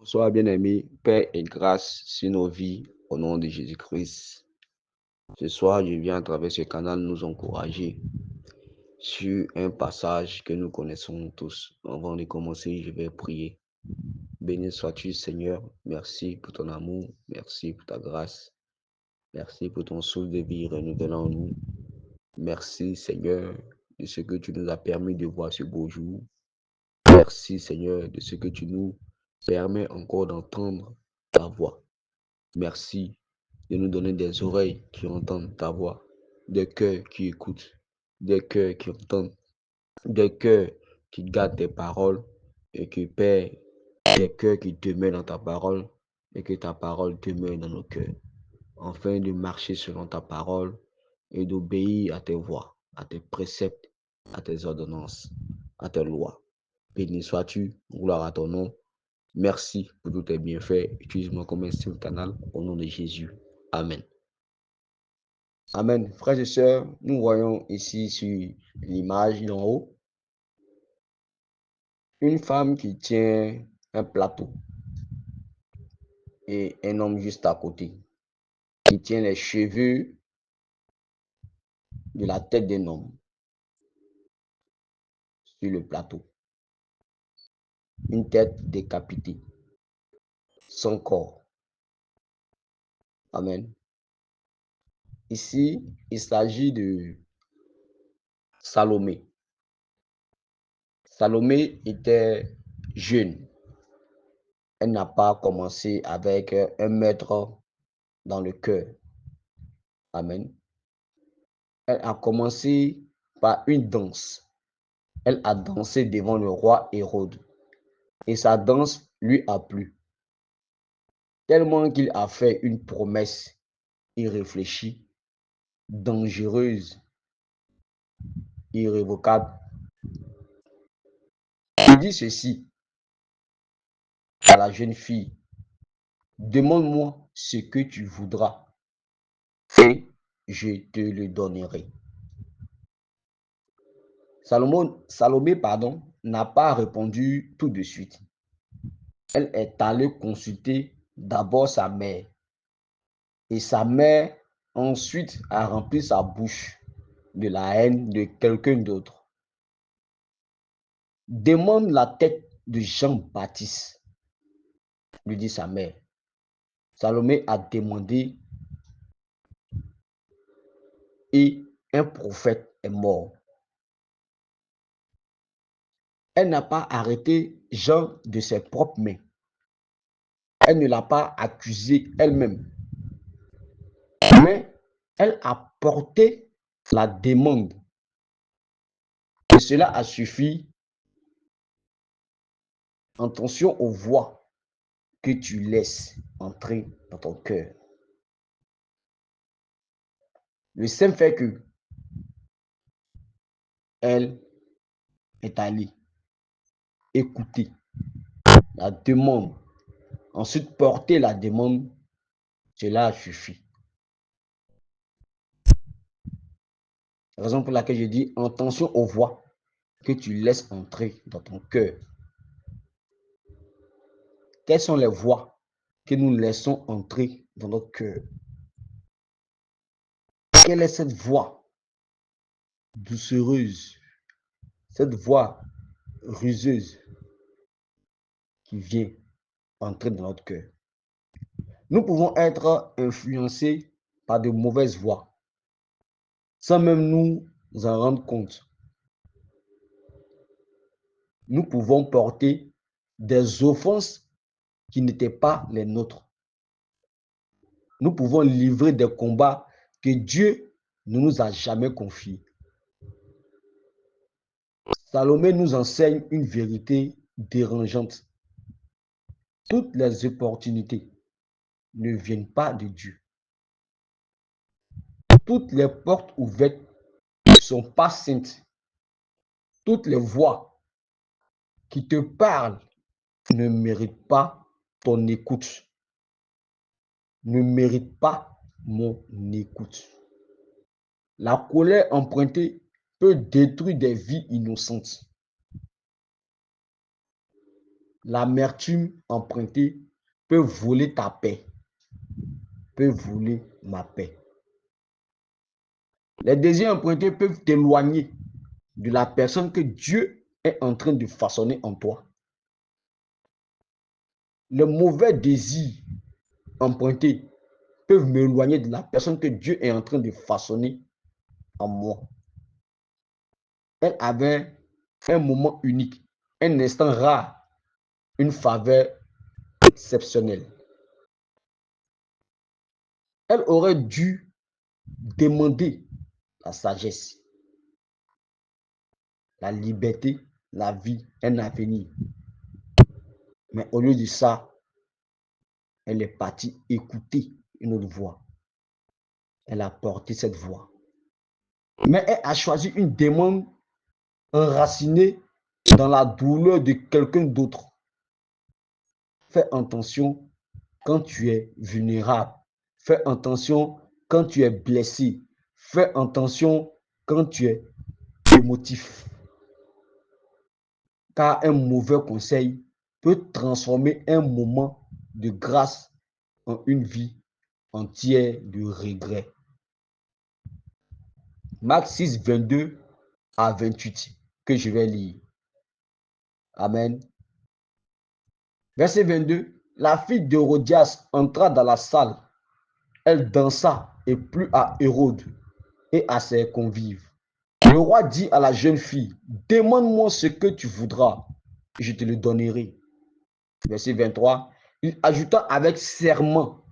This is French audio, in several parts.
Bonsoir bien-aimés, paix et grâce sur nos vies au nom de Jésus-Christ. Ce soir, je viens à travers ce canal nous encourager sur un passage que nous connaissons tous. Avant de commencer, je vais prier. Béni sois-tu Seigneur, merci pour ton amour, merci pour ta grâce, merci pour ton souffle de vie renouvelé en nous. Merci Seigneur de ce que tu nous as permis de voir ce beau jour. Merci Seigneur de ce que tu nous permets encore d'entendre ta voix. Merci de nous donner des oreilles qui entendent ta voix, des cœurs qui écoutent, des cœurs qui entendent, des cœurs qui gardent tes paroles et que Père, des cœurs qui demeurent dans ta parole et que ta parole demeure dans nos cœurs, afin de marcher selon ta parole et d'obéir à tes voies, à tes préceptes, à tes ordonnances, à tes lois. Béni sois-tu, gloire à ton nom. Merci pour tous tes bienfaits. Utilise-moi comme un seul canal au nom de Jésus. Amen. Amen. Frères et sœurs, nous voyons ici sur l'image d'en haut une femme qui tient un plateau et un homme juste à côté qui tient les cheveux de la tête d'un homme sur le plateau. Une tête décapitée, sans corps. Amen. Ici, il s'agit de Salomé. Salomé était jeune. Elle n'a pas commencé avec un maître dans le cœur. Amen. Elle a commencé par une danse. Elle a dansé devant le roi Hérode. Et sa danse lui a plu. Tellement qu'il a fait une promesse irréfléchie, dangereuse, irrévocable. Il dit ceci à la jeune fille: demande-moi ce que tu voudras et je te le donnerai. Salomé, n'a pas répondu tout de suite. Elle est allée consulter d'abord sa mère. Et sa mère ensuite a rempli sa bouche de la haine de quelqu'un d'autre. Demande la tête de Jean-Baptiste, lui dit sa mère. Salomé a demandé et un prophète est mort. Elle n'a pas arrêté Jean de ses propres mains. Elle ne l'a pas accusé elle-même. Mais elle a porté la demande. Et cela a suffi. Attention aux voix que tu laisses entrer dans ton cœur. Le simple fait que elle est allée écouter la demande, ensuite porter la demande, cela a suffi. Raison pour laquelle je dis attention aux voix que tu laisses entrer dans ton cœur. Quelles sont les voix que nous laissons entrer dans notre cœur? Quelle est cette voix doucereuse, cette voix ruseuse qui vient entrer dans notre cœur? Nous pouvons être influencés par de mauvaises voix sans même nous en rendre compte. Nous pouvons porter des offenses qui n'étaient pas les nôtres. Nous pouvons livrer des combats que Dieu ne nous a jamais confiés. Salomé nous enseigne une vérité dérangeante. Toutes les opportunités ne viennent pas de Dieu. Toutes les portes ouvertes ne sont pas saintes. Toutes les voix qui te parlent ne méritent pas ton écoute. Ne méritent pas mon écoute. La colère empruntée peut détruire des vies innocentes. L'amertume empruntée peut voler ta paix, peut voler ma paix. Les désirs empruntés peuvent t'éloigner de la personne que Dieu est en train de façonner en toi. Les mauvais désirs empruntés peuvent m'éloigner de la personne que Dieu est en train de façonner en moi. Elle avait un moment unique, un instant rare, une faveur exceptionnelle. Elle aurait dû demander la sagesse, la liberté, la vie, un avenir. Mais au lieu de ça, elle est partie écouter une autre voix. Elle a porté cette voix. Mais elle a choisi une demande enracinée dans la douleur de quelqu'un d'autre. Fais attention quand tu es vulnérable. Fais attention quand tu es blessé. Fais attention quand tu es émotif. Car un mauvais conseil peut transformer un moment de grâce en une vie entière de regrets. Marc 6, 22 à 28, que je vais lire. Amen. Verset 22. La fille d'Hérodias entra dans la salle. Elle dansa et plut à Hérode et à ses convives. Le roi dit à la jeune fille, demande-moi ce que tu voudras, et je te le donnerai. Verset 23. Il ajouta avec serment,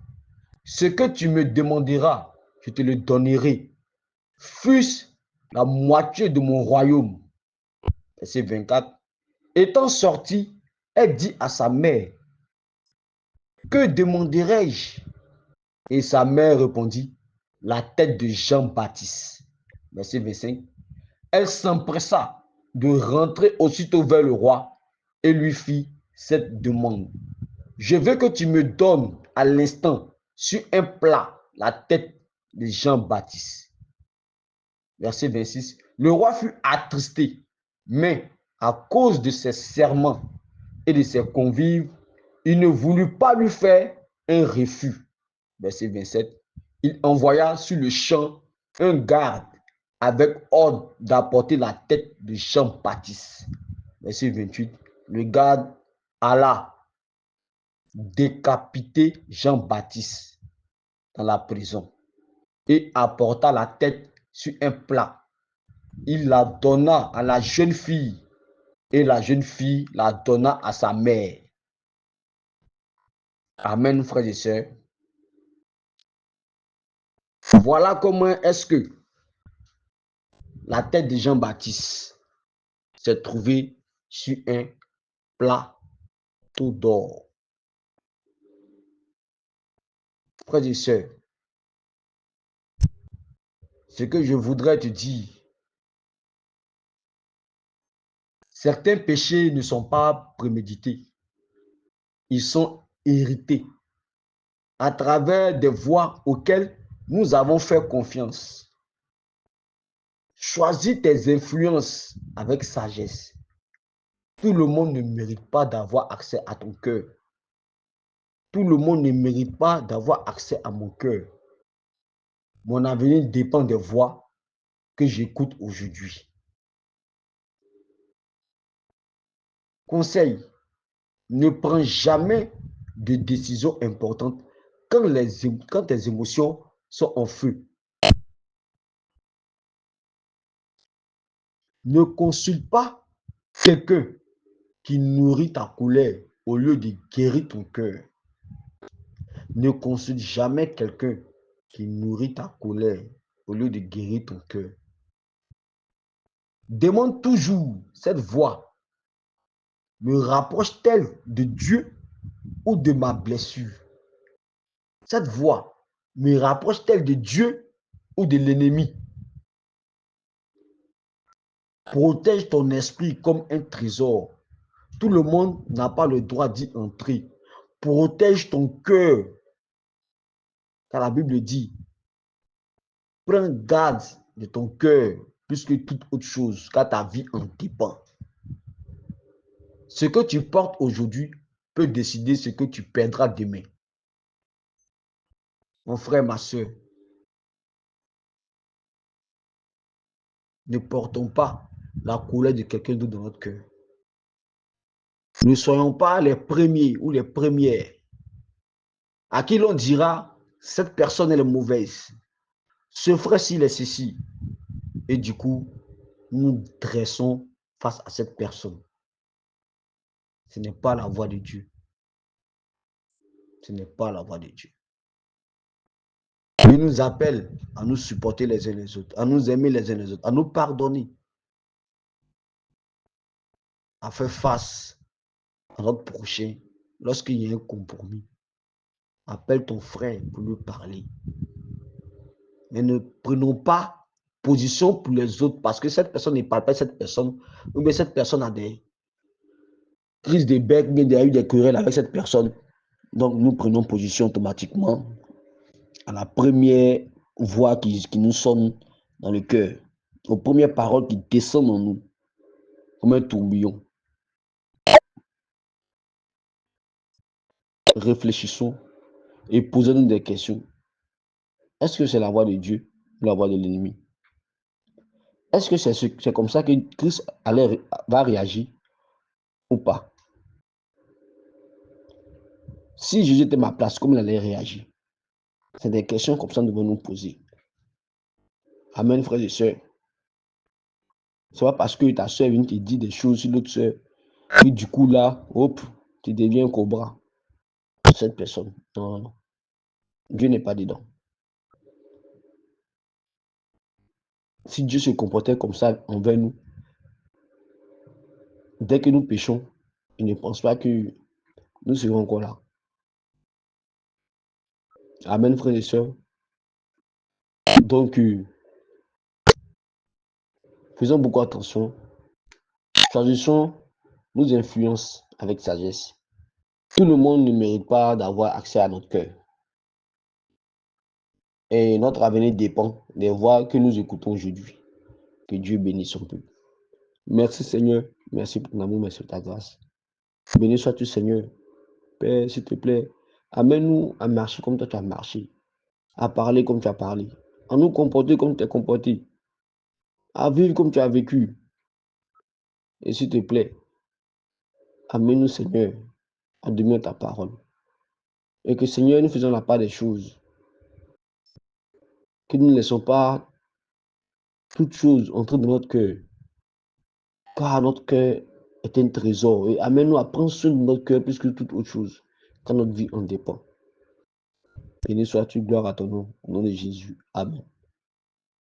ce que tu me demanderas, je te le donnerai, fût-ce la moitié de mon royaume. Verset 24. Étant sortie, elle dit à sa mère, que demanderai-je? Et sa mère répondit, la tête de Jean-Baptiste. Verset 25. Elle s'empressa de rentrer aussitôt vers le roi et lui fit cette demande. Je veux que tu me donnes à l'instant sur un plat la tête de Jean-Baptiste. Verset 26. Le roi fut attristé, mais à cause de ses serments et de ses convives, il ne voulut pas lui faire un refus. Verset 27. Il envoya sur le champ un garde avec ordre d'apporter la tête de Jean-Baptiste. Verset 28. Le garde alla décapiter Jean-Baptiste dans la prison et apporta la tête sur un plat. Il la donna à la jeune fille et la jeune fille la donna à sa mère. Amen, frères et sœurs. Voilà comment est-ce que la tête de Jean-Baptiste s'est trouvée sur un plateau d'or. Frères et sœurs, ce que je voudrais te dire, certains péchés ne sont pas prémédités. Ils sont hérités à travers des voies auxquelles nous avons fait confiance. Choisis tes influences avec sagesse. Tout le monde ne mérite pas d'avoir accès à ton cœur. Tout le monde ne mérite pas d'avoir accès à mon cœur. Mon avenir dépend des voix que j'écoute aujourd'hui. Conseil, ne prends jamais de décisions importantes quand tes émotions sont en feu. Ne consulte pas quelqu'un qui nourrit ta colère au lieu de guérir ton cœur. Ne consulte jamais quelqu'un qui nourrit ta colère au lieu de guérir ton cœur. Demande toujours cette voix. Me rapproche-t-elle de Dieu ou de ma blessure? Cette voix me rapproche-t-elle de Dieu ou de l'ennemi? Protège ton esprit comme un trésor. Tout le monde n'a pas le droit d'y entrer. Protège ton cœur. Car la Bible dit, prends garde de ton cœur plus que toute autre chose, car ta vie en dépend. Ce que tu portes aujourd'hui peut décider ce que tu perdras demain. Mon frère, ma soeur, ne portons pas la couleur de quelqu'un d'autre dans notre cœur. Ne soyons pas les premiers ou les premières à qui l'on dira cette personne elle est mauvaise. Ce frère s'il est ceci. Et du coup, nous dressons face à cette personne. Ce n'est pas la voix de Dieu. Ce n'est pas la voix de Dieu. Il nous appelle à nous supporter les uns les autres, à nous aimer les uns les autres, à nous pardonner, à faire face à notre prochain lorsqu'il y a un compromis. Appelle ton frère pour lui parler. Mais ne prenons pas position pour les autres parce que cette personne ne parle pas de cette personne, ou bien cette personne a des crises de bec, ou bien il y a eu des querelles avec cette personne. Donc nous prenons position automatiquement à la première voix qui nous sonne dans le cœur, aux premières paroles qui descendent en nous, comme un tourbillon. Réfléchissons et posons-nous des questions. Est-ce que c'est la voix de Dieu ou la voix de l'ennemi? Est-ce que c'est comme ça que Christ va réagir ou pas? Si Jésus était à ma place, comment il allait réagir? C'est des questions comme ça que nous devons nous poser. Amen, frères et sœurs. C'est pas parce que ta soeur vient te dire des choses sur l'autre soeur, puis du coup là, hop, tu deviens un cobra. Cette personne. Non, non, non. Dieu n'est pas dedans. Si Dieu se comportait comme ça envers nous, dès que nous péchons, il ne pense pas que nous serons encore là. Amen, frères et sœurs. Donc, faisons beaucoup attention. Choisissons nos influences avec sagesse. Tout le monde ne mérite pas d'avoir accès à notre cœur. Et notre avenir dépend des voix que nous écoutons aujourd'hui. Que Dieu bénisse son peuple. Merci Seigneur. Merci pour ton amour, merci pour ta grâce. Béni sois-tu Seigneur. Père, s'il te plaît, amène-nous à marcher comme toi tu as marché, à parler comme tu as parlé, à nous comporter comme tu as comporté, à vivre comme tu as vécu. Et s'il te plaît, amène-nous Seigneur à demeurer ta parole. Et que Seigneur, nous faisons la part des choses. Que nous ne laissons pas toutes choses entrer dans notre cœur. Car notre cœur est un trésor. Et amène-nous à prendre soin de notre cœur plus que toute autre chose. Car notre vie en dépend. Béni sois-tu, gloire à ton nom. Au nom de Jésus. Amen.